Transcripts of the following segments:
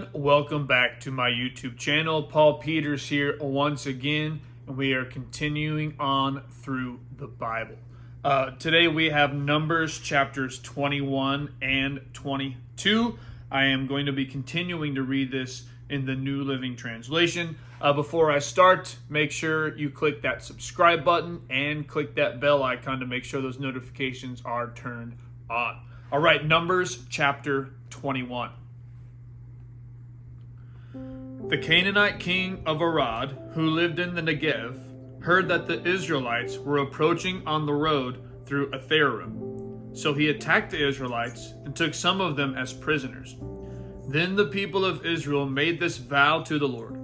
everyone, welcome back to my YouTube channel. Paul Peters here once again, and we are continuing on through the Bible. Today we have Numbers chapters 21 and 22. I am going to be continuing to read this in the New Living Translation. Before I start, make sure you click that subscribe button and click that bell icon to make sure those notifications are turned on. All right, Numbers chapter 21. The Canaanite king of Arad, who lived in the Negev, heard that the Israelites were approaching on the road through Atharim. So he attacked the Israelites and took some of them as prisoners. Then the people of Israel made this vow to the Lord: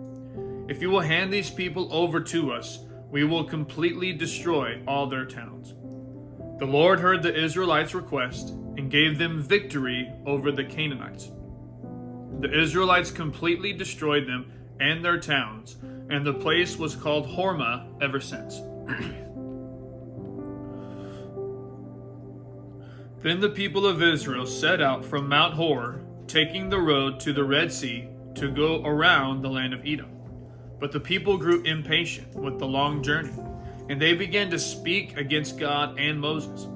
"If you will hand these people over to us, we will completely destroy all their towns." The Lord heard the Israelites' request and gave them victory over the Canaanites. The Israelites completely destroyed them and their towns, and the place was called Hormah ever since. Then the people of Israel set out from Mount Hor, taking the road to the Red Sea to go around the land of Edom. But the people grew impatient with the long journey, and they began to speak against God and Moses.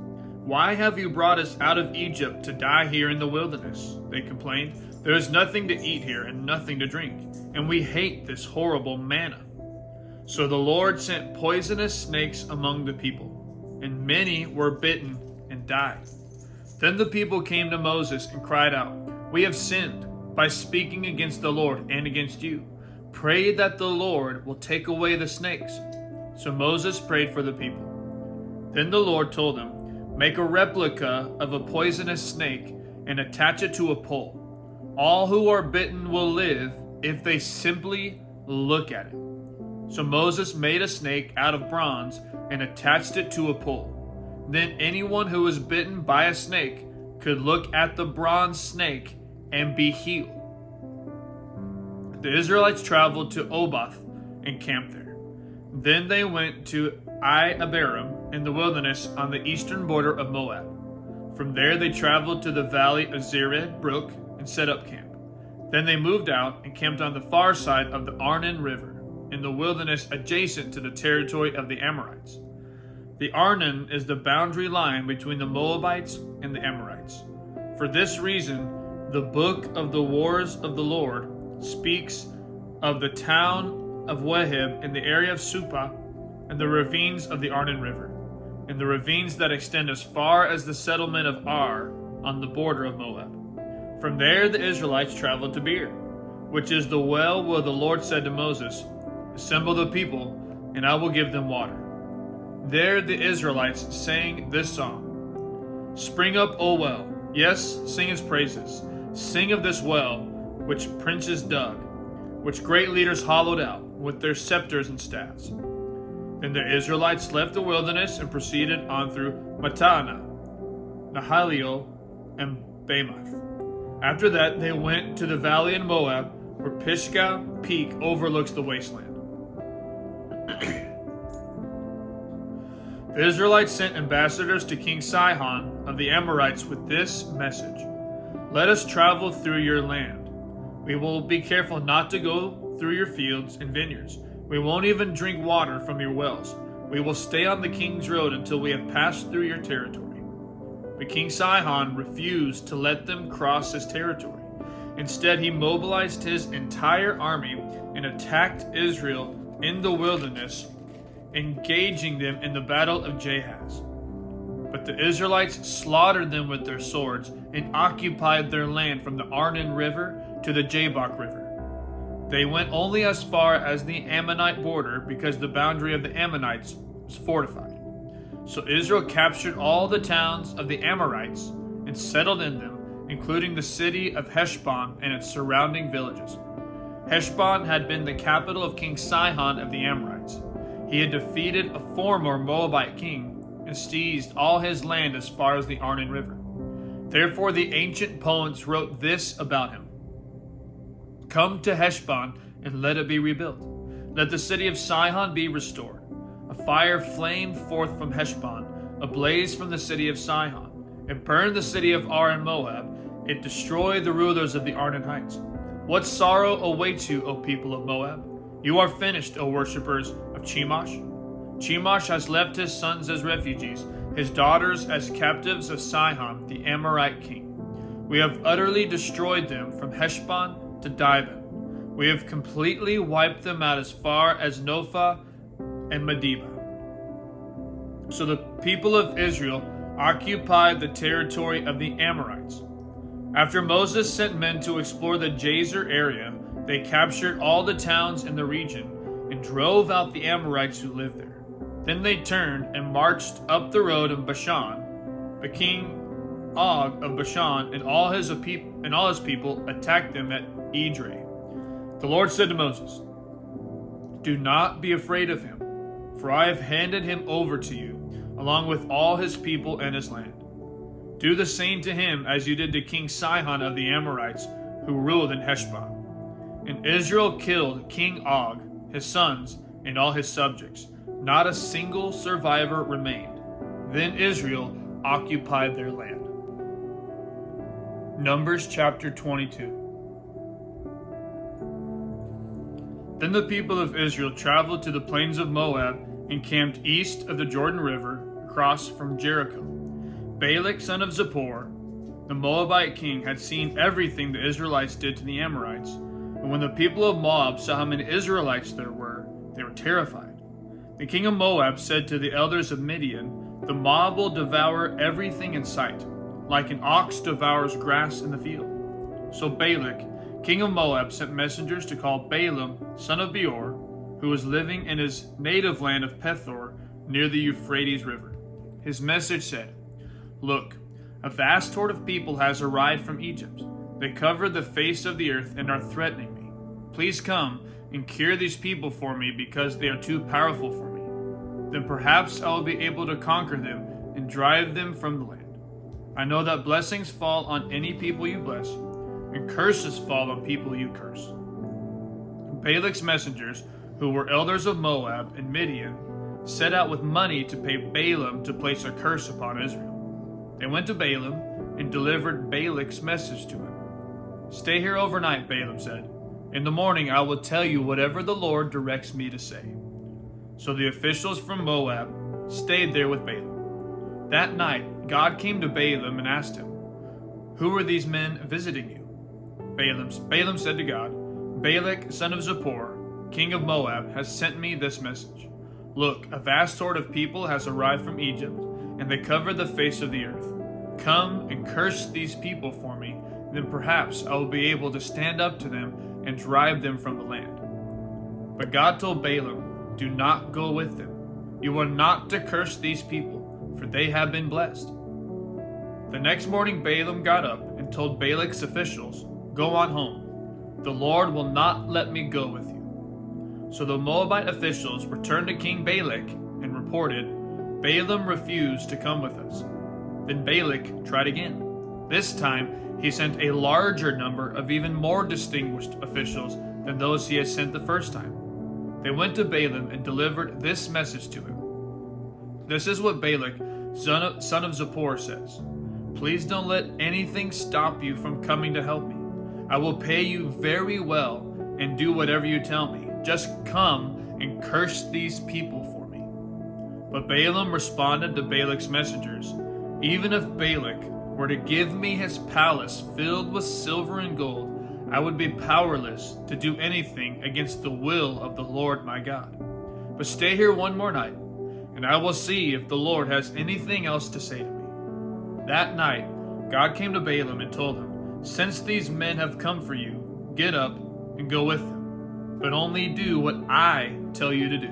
"Why have you brought us out of Egypt to die here in the wilderness?" they complained. "There is nothing to eat here and nothing to drink, and we hate this horrible manna." So the Lord sent poisonous snakes among the people, and many were bitten and died. Then the people came to Moses and cried out, "We have sinned by speaking against the Lord and against you. Pray that the Lord will take away the snakes." So Moses prayed for the people. Then the Lord told him, "Make a replica of a poisonous snake and attach it to a pole. All who are bitten will live if they simply look at it." So Moses made a snake out of bronze and attached it to a pole. Then anyone who was bitten by a snake could look at the bronze snake and be healed. The Israelites traveled to Oboth and camped there. Then they went to Abarim in the wilderness on the eastern border of Moab. From there they traveled to the valley of Zered Brook and set up camp. Then they moved out and camped on the far side of the Arnon River, in the wilderness adjacent to the territory of the Amorites. The Arnon is the boundary line between the Moabites and the Amorites. For this reason, the book of the Wars of the Lord speaks of the town of Weheb in the area of Supah and the ravines of the Arnon River, and the ravines that extend as far as the settlement of Ar on the border of Moab. From there the Israelites traveled to Beer, which is the well where the Lord said to Moses, "Assemble the people, and I will give them water." There the Israelites sang this song: "Spring up, O well, yes, sing its praises. Sing of this well, which princes dug, which great leaders hollowed out with their scepters and staffs." Then the Israelites left the wilderness and proceeded on through Mattanah, Nahaliel, and Bamoth. After that, they went to the valley in Moab, where Pisgah Peak overlooks the wasteland. The Israelites sent ambassadors to King Sihon of the Amorites with this message: "Let us travel through your land. We will be careful not to go through your fields and vineyards. We won't even drink water from your wells. We will stay on the king's road until we have passed through your territory." But King Sihon refused to let them cross his territory. Instead, he mobilized his entire army and attacked Israel in the wilderness, engaging them in the battle of Jahaz. But the Israelites slaughtered them with their swords and occupied their land from the Arnon River to the Jabbok River. They went only as far as the Ammonite border because the boundary of the Ammonites was fortified. So Israel captured all the towns of the Amorites and settled in them, including the city of Heshbon and its surrounding villages. Heshbon had been the capital of King Sihon of the Amorites. He had defeated a former Moabite king and seized all his land as far as the Arnon River. Therefore the ancient poets wrote this about him: "Come to Heshbon and let it be rebuilt. Let the city of Sihon be restored. A fire flamed forth from Heshbon, a blaze from the city of Sihon. It burned the city of Ar in Moab. It destroyed the rulers of the Arnon Heights. What sorrow awaits you, O people of Moab? You are finished, O worshippers of Chemosh. Chemosh has left his sons as refugees, his daughters as captives of Sihon, the Amorite king. We have utterly destroyed them from Heshbon to Dibon. We have completely wiped them out as far as Nophah and Medeba. So the people of Israel occupied the territory of the Amorites. After Moses sent men to explore the Jazer area, they captured all the towns in the region and drove out the Amorites who lived there. Then they turned and marched up the road of Bashan. The king Og of Bashan and all his people attacked them at Edrei. The Lord said to Moses, "Do not be afraid of him, for I have handed him over to you, along with all his people and his land. Do the same to him as you did to King Sihon of the Amorites, who ruled in Heshbon." And Israel killed King Og, his sons, and all his subjects. Not a single survivor remained. Then Israel occupied their land. Numbers chapter 22. Then the people of Israel traveled to the plains of Moab and camped east of the Jordan River, across from Jericho. Balak, son of Zippor, the Moabite king, had seen everything the Israelites did to the Amorites. And when the people of Moab saw how many Israelites there were, they were terrified. The king of Moab said to the elders of Midian, "The mob will devour everything in sight, like an ox devours grass in the field." So Balak, king of Moab, sent messengers to call Balaam, son of Beor, who was living in his native land of Pethor, near the Euphrates River. His message said, "Look, a vast horde of people has arrived from Egypt. They cover the face of the earth and are threatening me. Please come and cure these people for me, because they are too powerful for me. Then perhaps I will be able to conquer them and drive them from the land. I know that blessings fall on any people you bless, and curses fall on people you curse." Balak's messengers, who were elders of Moab and Midian, set out with money to pay Balaam to place a curse upon Israel. They went to Balaam and delivered Balak's message to him. "Stay here overnight," Balaam said. "In the morning I will tell you whatever the Lord directs me to say." So the officials from Moab stayed there with Balaam. That night God came to Balaam and asked him, "Who are these men visiting you?" Balaam said to God, "Balak, son of Zippor, king of Moab, has sent me this message. Look, a vast horde of people has arrived from Egypt, and they cover the face of the earth. Come and curse these people for me, then perhaps I will be able to stand up to them and drive them from the land." But God told Balaam, "Do not go with them. You are not to curse these people, for they have been blessed." The next morning Balaam got up and told Balak's officials, "Go on home. The Lord will not let me go with you." So the Moabite officials returned to King Balak and reported, "Balaam refused to come with us." Then Balak tried again. This time he sent a larger number of even more distinguished officials than those he had sent the first time. They went to Balaam and delivered this message to him. "This is what Balak, son of Zippor, says. Please don't let anything stop you from coming to help me. I will pay you very well and do whatever you tell me. Just come and curse these people for me." But Balaam responded to Balak's messengers, "Even if Balak were to give me his palace filled with silver and gold, I would be powerless to do anything against the will of the Lord my God. But stay here one more night, and I will see if the Lord has anything else to say to me." That night, God came to Balaam and told him, "Since these men have come for you, get up and go with them, but only do what I tell you to do."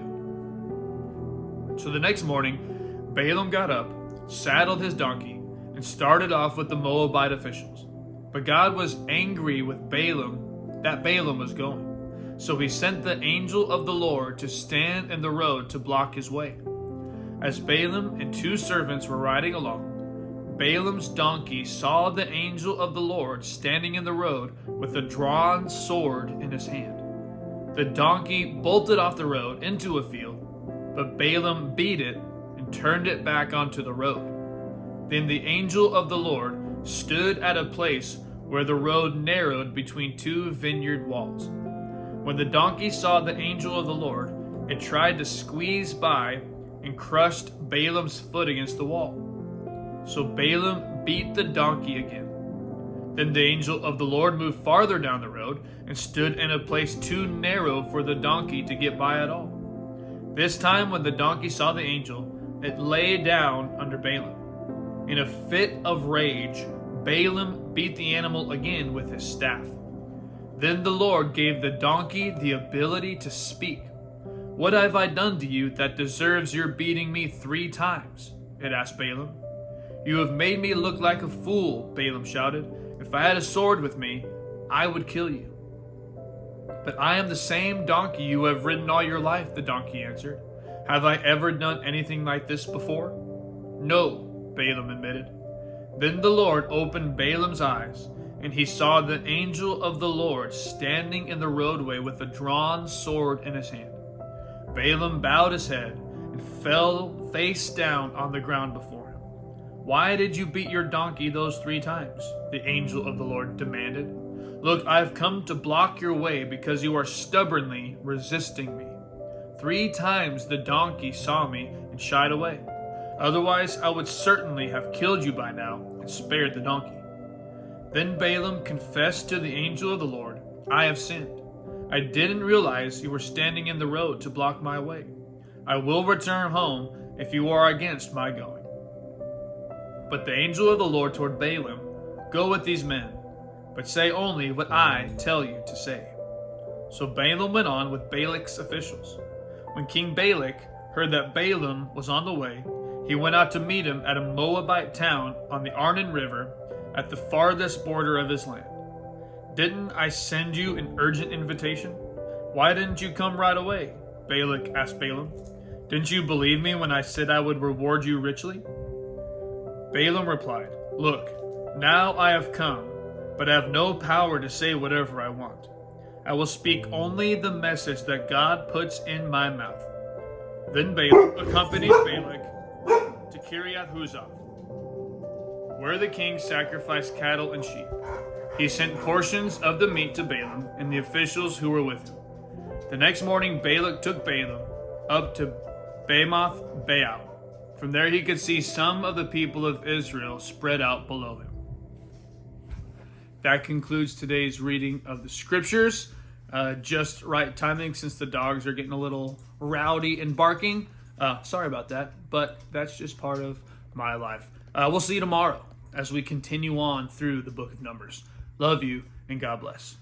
So the next morning, Balaam got up, saddled his donkey, and started off with the Moabite officials. But God was angry with Balaam that Balaam was going. So he sent the angel of the Lord to stand in the road to block his way. As Balaam and 2 servants were riding along, Balaam's donkey saw the angel of the Lord standing in the road with a drawn sword in his hand. The donkey bolted off the road into a field, but Balaam beat it and turned it back onto the road. Then the angel of the Lord stood at a place where the road narrowed between two vineyard walls. When the donkey saw the angel of the Lord, it tried to squeeze by and crushed Balaam's foot against the wall. So Balaam beat the donkey again. Then the angel of the Lord moved farther down the road and stood in a place too narrow for the donkey to get by at all. This time when the donkey saw the angel, it lay down under Balaam. In a fit of rage, Balaam beat the animal again with his staff. Then the Lord gave the donkey the ability to speak. "What have I done to you that deserves your beating me 3 times?" it asked Balaam. "You have made me look like a fool," Balaam shouted. "If I had a sword with me, I would kill you." "But I am the same donkey you have ridden all your life," the donkey answered. "Have I ever done anything like this before?" "No," Balaam admitted. Then the Lord opened Balaam's eyes, and he saw the angel of the Lord standing in the roadway with a drawn sword in his hand. Balaam bowed his head and fell face down on the ground before him. "Why did you beat your donkey those 3 times?" the angel of the Lord demanded. "Look, I have come to block your way because you are stubbornly resisting me." 3 times the donkey saw me and shied away. Otherwise, I would certainly have killed you by now and spared the donkey. Then Balaam confessed to the angel of the Lord, "I have sinned. I didn't realize you were standing in the road to block my way. I will return home if you are against my going." But the angel of the Lord told Balaam, "Go with these men, but say only what I tell you to say." So Balaam went on with Balak's officials. When King Balak heard that Balaam was on the way, he went out to meet him at a Moabite town on the Arnon River at the farthest border of his land. "Didn't I send you an urgent invitation? Why didn't you come right away?" Balak asked Balaam. "Didn't you believe me when I said I would reward you richly?" Balaam replied, "Look, now I have come, but I have no power to say whatever I want. I will speak only the message that God puts in my mouth." Then Balaam accompanied Balak to Kiriath Huzoth, where the king sacrificed cattle and sheep. He sent portions of the meat to Balaam and the officials who were with him. The next morning Balak took Balaam up to Bamoth Baal. From there he could see some of the people of Israel spread out below him. That concludes today's reading of the scriptures. Just right timing since the dogs are getting a little rowdy and barking. Sorry about that, but that's just part of my life. We'll see you tomorrow as we continue on through the book of Numbers. Love you, and God bless.